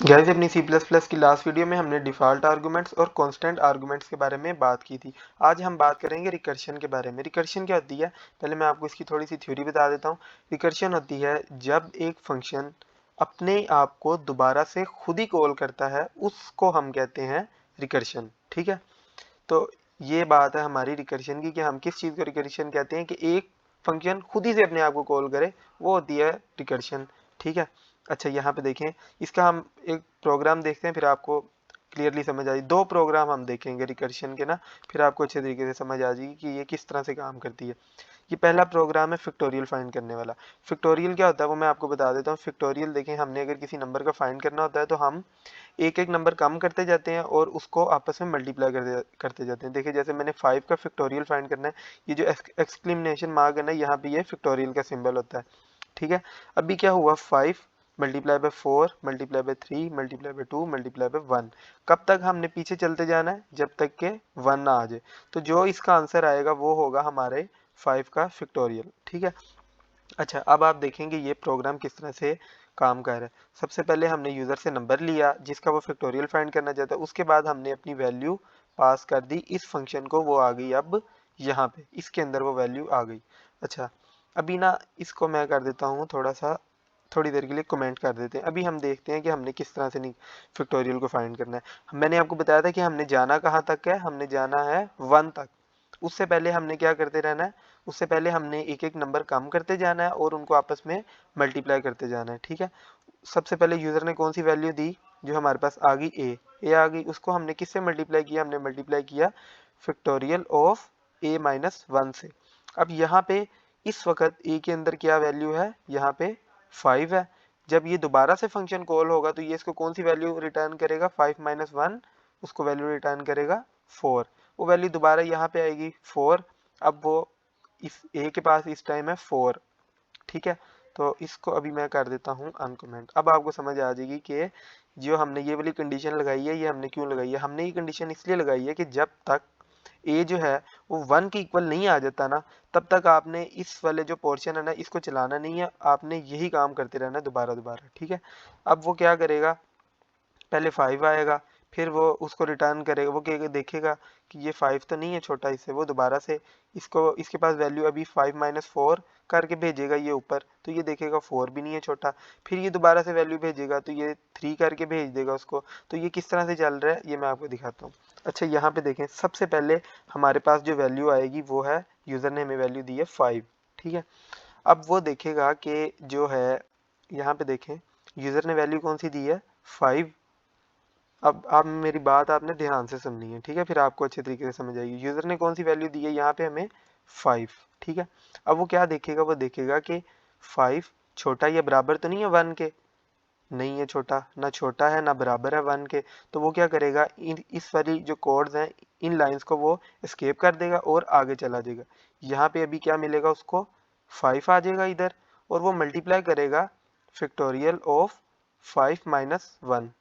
Guys अपनी C++ की last video में हमने डिफ़ॉल्ट आर्गुमेंट्स और कांस्टेंट आर्गुमेंट्स के बारे में बात की थी। आज हम बात करेंगे रिकर्शन के बारे में। रिकर्शन क्या होती है, पहले मैं आपको इसकी थोड़ी सी थ्योरी बता देता हूँ। रिकर्शन होती है जब एक फंक्शन अपने आप को दोबारा से खुद ही कॉल करता है, उसको हम कहते हैं रिकर्शन। ठीक है, तो ये बात है हमारी रिकर्शन की कि हम किस चीज़ को रिकर्शन कहते हैं कि एक फंक्शन खुद ही से अपने आप को कॉल करे, वो होती है रिकर्शन। ठीक है, अच्छा यहाँ पे देखें, इसका हम एक प्रोग्राम देखते हैं, फिर आपको क्लियरली समझ आई। दो प्रोग्राम हम देखेंगे रिकर्शन के ना, फिर आपको अच्छे तरीके से समझ आ जाएगी कि ये किस तरह से काम करती है। ये पहला प्रोग्राम है फैक्टोरियल फाइंड करने वाला। फैक्टोरियल क्या होता है वो मैं आपको बता देता हूँ। फैक्टोरियल देखें, हमने अगर किसी नंबर का फाइंड करना होता है तो हम एक एक नंबर कम करते जाते हैं और उसको आपस में मल्टीप्लाई करते जाते हैं। देखिए जैसे मैंने 5 का फैक्टोरियल फाइंड करना है, ये जो एक्सक्लेमेशन मार्क है ना, यहाँ पे ये फैक्टोरियल का सिंबल होता है। ठीक है, अभी क्या हुआ, 5 multiply by 4 multiply by 3 multiply by 2 multiply by 1। कब तक हमने पीछे चलते जाना है, जब तक के 1 ना आ जाए। तो जो इसका आंसर आएगा वो होगा हमारे 5 का फैक्टोरियल। ठीक है, अच्छा अब आप देखेंगे ये प्रोग्राम किस तरह से काम कर रहा है। सबसे पहले हमने यूज़र से नंबर लिया जिसका वो फैक्टोरियल फाइंड करना चाहता है, उसके बाद हमने अपनी वैल्यू पास कर दी इस फंक्शन को, वो आ गई अब यहाँ पे इसके अंदर वो वैल्यू आ गई। अच्छा अभी ना इसको मैं कर देता हूँ थोड़ा सा, थोड़ी देर के लिए कमेंट कर देते हैं। अभी हम देखते हैं कि हमने किस तरह से फैक्टोरियल को फाइंड करना है। मैंने आपको बताया था कि हमने जाना कहाँ तक है, हमने जाना है 1 तक। उससे पहले हमने क्या करते रहना है, उससे पहले हमने एक एक नंबर कम करते जाना है और उनको आपस में मल्टीप्लाई करते जाना है। ठीक है, सबसे पहले यूज़र ने कौन सी वैल्यू दी, जो हमारे पास आ गई ए आ गई, उसको हमने किससे मल्टीप्लाई किया, हमने मल्टीप्लाई किया फैक्टोरियल ऑफ a-1 से। अब यहाँ पे इस वक्त ए के अंदर क्या वैल्यू है, यहाँ पे 5 है। जब ये दोबारा से फंक्शन कॉल होगा तो ये इसको कौन सी वैल्यू रिटर्न करेगा, 5 - 1, उसको वैल्यू रिटर्न करेगा 4। वो वैल्यू दोबारा यहाँ पे आएगी 4। अब वो इस ए के पास इस टाइम है 4। ठीक है, तो इसको अभी मैं कर देता हूँ अनकमेंट। अब आपको समझ आ जाएगी कि जो हमने ये वाली कंडीशन लगाई है, ये हमने क्यों लगाई है। हमने ये कंडीशन इसलिए लगाई है कि जब तक ए जो है वो 1 के इक्वल नहीं आ जाता ना, तब तक आपने इस वाले जो पोर्शन है ना, इसको चलाना नहीं है, आपने यही काम करते रहना दोबारा दोबारा। ठीक है, अब वो क्या करेगा, पहले 5 आएगा, फिर वो उसको रिटर्न करेगा, वो क्या देखेगा कि ये 5 तो नहीं है छोटा इससे, वो दोबारा से इसको इसके पास वैल्यू अभी 5 - 4 करके भेजेगा ये ऊपर, तो ये देखेगा 4 भी नहीं है छोटा। फिर ये दोबारा से वैल्यू भेजेगा तो ये 3 करके भेज देगा उसको। तो ये किस तरह से चल रहा है ये मैं आपको दिखाता हूँ। अच्छा यहाँ पे देखें, सबसे पहले हमारे पास जो वैल्यू आएगी वो है, यूज़र ने हमें वैल्यू दी है 5। ठीक है, अब वो देखेगा कि जो है, यहाँ पे देखें यूज़र ने वैल्यू कौन सी दी है, 5। अब आप मेरी बात आपने ध्यान से सुननी है, ठीक है, फिर आपको अच्छे तरीके से समझ आएगी। यूज़र ने कौन सी वैल्यू दी है यहाँ पे हमें, 5। ठीक है, अब वो क्या देखेगा, वो देखेगा कि 5 छोटा या बराबर तो नहीं है 1 के, नहीं है छोटा, ना छोटा है ना बराबर है 1 के। तो वो क्या करेगा, इस वाली जो कोड्स हैं, इन लाइंस को वो एस्केप कर देगा और आगे चला जाएगा। यहाँ पे अभी क्या मिलेगा उसको, 5 आ जाएगा इधर, और वो मल्टीप्लाई करेगा फैक्टोरियल ऑफ 5 - 1।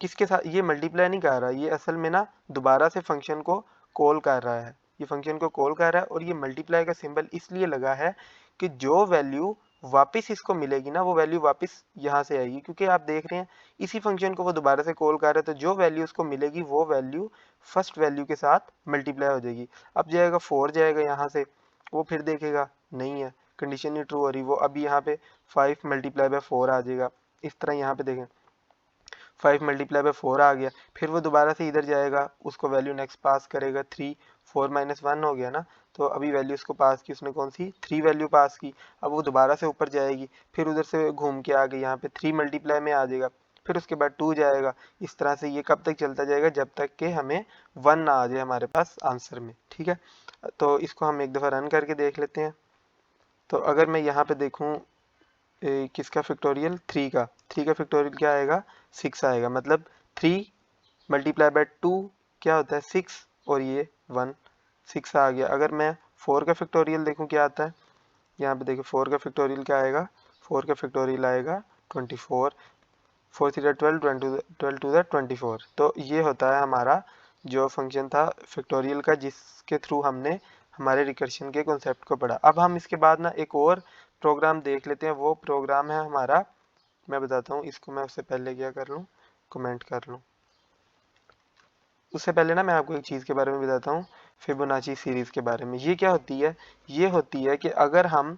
किसके साथ, ये मल्टीप्लाई नहीं कर रहा, ये असल में ना दोबारा से फंक्शन को कॉल कर रहा है, ये फंक्शन को कॉल कर रहा है। और ये मल्टीप्लाई का सिंबल इसलिए लगा है कि जो वैल्यू वापस इसको मिलेगी ना, वो वैल्यू वापस यहाँ से आएगी, क्योंकि आप देख रहे हैं इसी फंक्शन को वो दोबारा से कॉल कर रहा है, तो जो वैल्यू उसको मिलेगी वो वैल्यू फर्स्ट वैल्यू के साथ मल्टीप्लाई हो जाएगी। अब जाएगा 4 जाएगा यहाँ से, वो फिर देखेगा नहीं है, कंडीशन नहीं ट्रू हो रही, वो अभी यहाँ पे 5 मल्टीप्लाई बाय 4 आ जाएगा। इस तरह यहाँ पे देखें 5 मल्टीप्लाई बाय 4 आ गया, फिर वो दोबारा से इधर जाएगा, उसको वैल्यू नेक्स्ट पास करेगा 3। 4 - 1 हो गया ना, तो अभी वैल्यू उसको पास की, उसने कौन सी 3 वैल्यू पास की। अब वो दोबारा से ऊपर जाएगी, फिर उधर से घूम के आ गई, यहाँ पे 3 मल्टीप्लाई में आ जाएगा, फिर उसके बाद 2 जाएगा। इस तरह से ये कब तक चलता जाएगा, जब तक कि हमें 1 ना आ जाए हमारे पास आंसर में। ठीक है, तो इसको हम एक दफ़ा रन करके देख लेते हैं। तो अगर मैं यहाँ पे देखूँ किसका फैक्टोरियल, 3 का फैक्टोरियल क्या आएगा, 6 आएगा। मतलब 3 मल्टीप्लाई बाय 2 क्या होता है, 6, और ये 1, 6 आ गया। अगर मैं 4 का फैक्टोरियल देखूं क्या आता है, यहाँ पे देखिए 4 का फैक्टोरियल क्या आएगा, 4 का फैक्टोरियल आएगा 24। 4 3 12, 12 2 24। तो ये होता है हमारा जो फंक्शन था फैक्टोरियल का, जिसके थ्रू हमने हमारे रिकर्शन के कॉन्सेप्ट को पढ़ा। अब हम इसके बाद ना एक और प्रोग्राम देख लेते हैं, वो प्रोग्राम है हमारा, मैं बताता हूँ इसको। मैं उससे पहले क्या कर लूँ, कमेंट कर लूँ। उससे पहले ना मैं आपको एक चीज़ के बारे में बताता हूँ, फिबोनाची सीरीज़ के बारे में। ये क्या होती है? ये होती है कि अगर हम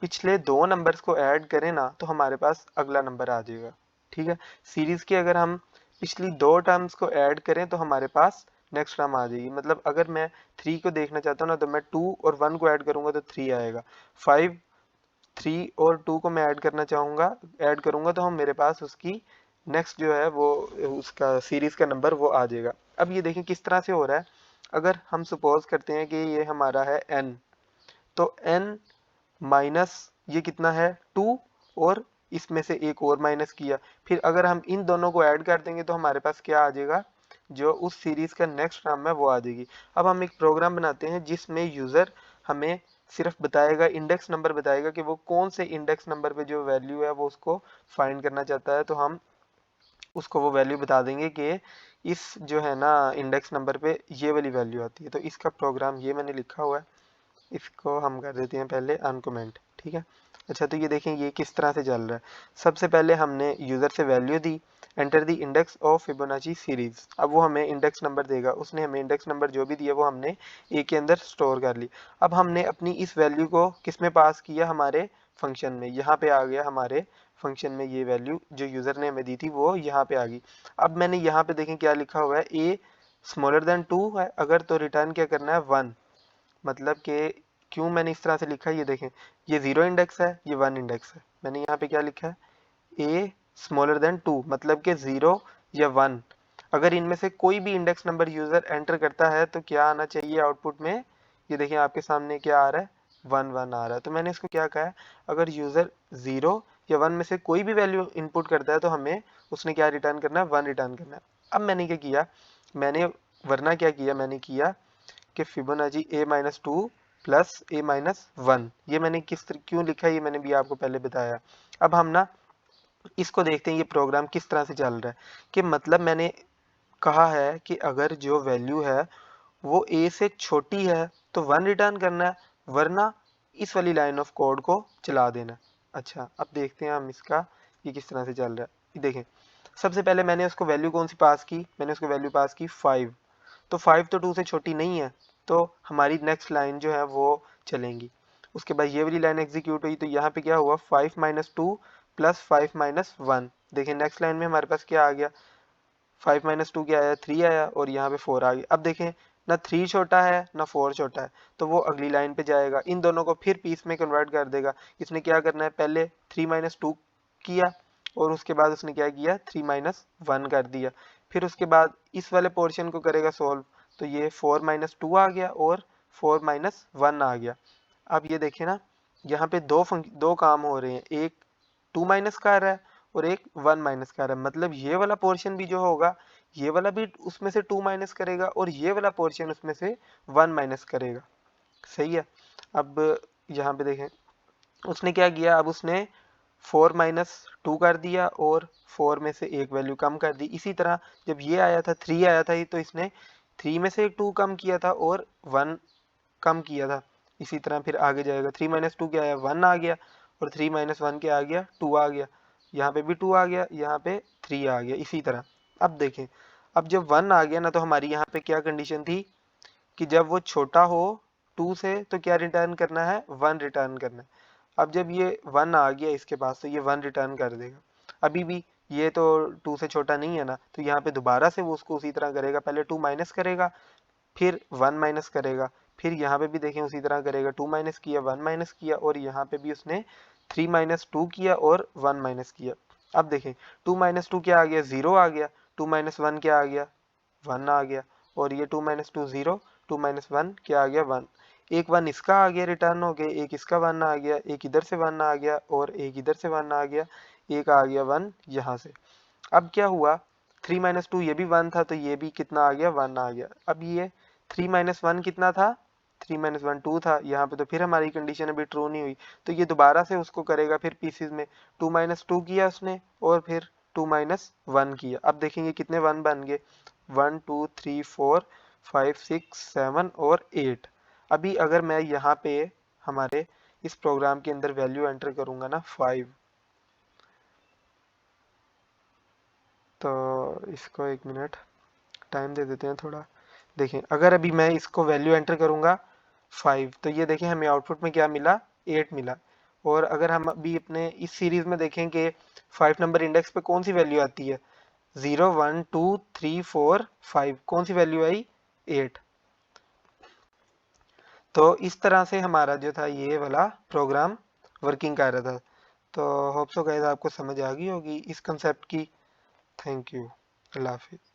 पिछले 2 नंबर्स को ऐड करें ना, तो हमारे पास अगला नंबर आ जाएगा, ठीक है? सीरीज़ की अगर हम पिछली 2 टर्म्स को ऐड करें तो हमारे पास नेक्स्ट टर्म आ जाएगी। मतलब अगर मैं 3 को देखना चाहता हूँ ना, तो मैं 2 और 1 को ऐड करूँगा तो 3 आएगा। 5 3 और 2 को मैं ऐड करूँगा तो हम मेरे पास उसकी नेक्स्ट जो है वो उसका सीरीज़ का नंबर वो आ जाएगा। अब ये देखें किस तरह से हो रहा है। अगर हम सपोज करते हैं कि ये हमारा है n, तो n माइनस ये कितना है 2, और इसमें से एक और माइनस किया, फिर अगर हम इन दोनों को ऐड कर देंगे तो हमारे पास क्या आ जाएगा, जो उस सीरीज का नेक्स्ट टर्म है वो आ जाएगी। अब हम एक प्रोग्राम बनाते हैं जिसमें यूजर हमें सिर्फ बताएगा, इंडेक्स नंबर बताएगा कि वो कौन से इंडेक्स नंबर पे जो वैल्यू है वो उसको फाइंड करना चाहता है। तो हम उसको वो वैल्यू बता देंगे कि इस जो है ना इंडेक्स नंबर पे ये वाली वैल्यू आती है। तो इसका प्रोग्राम ये मैंने लिखा हुआ है, इसको हम कर देते हैं पहले अनकमेंट, ठीक है। अच्छा, तो ये देखें ये किस तरह से चल रहा है। सबसे पहले हमने यूज़र से value the, enter the index of Fibonacci series. अब वो हमें इंडेक्स नंबर देगा, उसने हमें इंडेक्स नंबर जो भी दिया वो हमने ए के अंदर स्टोर कर ली। अब हमने अपनी इस वैल्यू को किस में पास किया, हमारे फंक्शन में। यहाँ पे आ गया हमारे फंक्शन में, ये वैल्यू जो यूज़र ने हमें दी थी वो यहाँ पे आ गई। अब मैंने यहाँ पे देखें क्या लिखा हुआ है, ए स्मॉलर देन 2 है अगर, तो रिटर्न क्या करना है 1। मतलब कि क्यों मैंने इस तरह से लिखा है, ये देखें, ये 0 इंडेक्स है, ये 1 इंडेक्स है। मैंने यहाँ पे क्या लिखा है, ए स्मॉलर देन 2, मतलब कि 0 या 1 अगर इनमें से कोई भी इंडेक्स नंबर यूजर एंटर करता है तो क्या आना चाहिए आउटपुट में। ये देखिए आपके सामने क्या आ रहा है, 1 1 आ रहा है। तो मैंने इसको क्या कहा है, अगर यूजर 0 या 1 में से कोई भी वैल्यू इनपुट करता है तो हमें उसने क्या रिटर्न करना है, 1 रिटर्न करना है। अब मैंने क्या किया, मैंने किया कि Fibonacci a minus 2 plus a minus 1, ये मैंने क्यों लिखा है ये मैंने भी आपको पहले बताया। अब हम ना इसको देखते हैं ये प्रोग्राम किस तरह से चल रहा है। कि मतलब मैंने कहा है कि अगर जो वैल्यू है वो a से छोटी है तो 1 रिटर्न करना है, वरना इस वाली लाइन ऑफ कोड को चला देना। अच्छा, अब देखते हैं हम इसका ये किस तरह से चल रहा है। ये देखें, सबसे पहले मैंने उसको वैल्यू कौन सी पास की, मैंने उसको वैल्यू पास की 5। तो 5 तो 2 से छोटी नहीं है, तो हमारी नेक्स्ट लाइन जो है वो चलेंगी। उसके बाद ये वाली लाइन एग्जीक्यूट हुई, तो यहाँ पे क्या हुआ, 5 माइनस 2 प्लस 5 माइनस 1। देखिए नेक्स्ट लाइन में हमारे पास क्या आ गया, 5 माइनस 2 क्या आया, 3 आया, और यहाँ पे 4 आ गया। अब देखें ना 3 छोटा है ना 4 छोटा है, तो वो अगली लाइन पे जाएगा, इन दोनों को फिर पीस में कन्वर्ट कर देगा। इसने क्या करना है, पहले 3 माइनस 2 किया, और उसके बाद उसने क्या किया, 3 माइनस 1 कर दिया। फिर उसके बाद इस वाले पोर्शन को करेगा सोल्व, तो ये 4 माइनस 2 आ गया और 4 माइनस 1 आ गया। अब ये देखें ना, यहाँ पे दो काम हो रहे हैं, एक 2 माइनस का आ रहा है और एक 1 माइनस का आ रहा है। मतलब ये वाला पोर्शन भी जो होगा, ये वाला भी उसमें से 2 माइनस करेगा और ये वाला पोर्शन उसमें से 1 माइनस करेगा। सही है। अब यहाँ पे देखें उसने क्या किया, अब उसने 4 माइनस 2 कर दिया और 4 में से एक वैल्यू कम कर दी। इसी तरह जब ये आया था 3 आया था, तो इसने 3 में से 2 कम किया था और 1 कम किया था। इसी तरह फिर आगे जाएगा, 3 माइनस 2 क्या आया, 1 आ गया, और 3 माइनस 1 क्या आ गया, 2 आ गया। यहाँ पे भी 2 आ गया, यहाँ पे 3 आ गया। इसी तरह अब देखें, अब जब 1 आ गया ना, तो हमारी यहाँ पे क्या कंडीशन थी कि जब वो छोटा हो 2 से तो क्या रिटर्न करना है, 1 रिटर्न करना है। अब जब ये 1 आ गया इसके पास, तो ये 1 रिटर्न कर देगा। अभी भी ये तो 2 से छोटा नहीं है ना, तो यहाँ पे दोबारा से वो उसको उसी तरह करेगा, पहले 2 माइनस करेगा, फिर 1 माइनस करेगा, फिर यहाँ पे भी देखें उसी तरह करेगा, 2 माइनस किया, 1 माइनस किया, और यहाँ पे भी उसने 3 माइनस 2 किया और 1 माइनस किया। अब देखें 2 माइनस 2 क्या आ गया, 0 आ गया, 2 माइनस 1 क्या आ गया, 1 आ गया, और ये 2 माइनस 2 0, 2 माइनस 1 क्या आ गया, 1। एक 1 इसका आ गया रिटर्न हो गया, एक इसका 1 आ गया, एक इधर से 1 आ गया, और एक इधर से 1 आ गया, एक आ गया 1 यहाँ से। अब क्या हुआ, 3 माइनस 2 ये भी 1 था, तो ये भी कितना आ गया, 1 आ गया। अब ये 3 माइनस 1 कितना था, 3 माइनस 1 2 था। यहाँ पे तो फिर हमारी कंडीशन अभी ट्रू नहीं हुई, तो ये दोबारा से उसको करेगा फिर पीसेस में, 2 माइनस 2 किया उसने और फिर 2 माइनस 1 किया। अब देखेंगे कितने 1 बन गए, 1 2 3 4 5 6 7 और 8। अभी अगर मैं यहाँ पे हमारे इस प्रोग्राम के अंदर वैल्यू एंटर करूंगा ना 5, तो इसको 1 मिनट टाइम दे देते हैं थोड़ा। देखें, अगर अभी मैं इसको वैल्यू एंटर करूँगा 5, तो ये देखें हमें आउटपुट में क्या मिला, 8 मिला। और अगर हम अभी अपने इस सीरीज में देखें कि 5 नंबर इंडेक्स पे कौन सी वैल्यू आती है, 0 1 2 3 4 5, कौन सी वैल्यू आई, 8। तो इस तरह से हमारा जो था ये वाला प्रोग्राम वर्किंग कर रहा था। तो होप सो गाइस आपको समझ आ गई होगी इस कंसेप्ट की। थैंक यू, अल्लाह हाफिज़।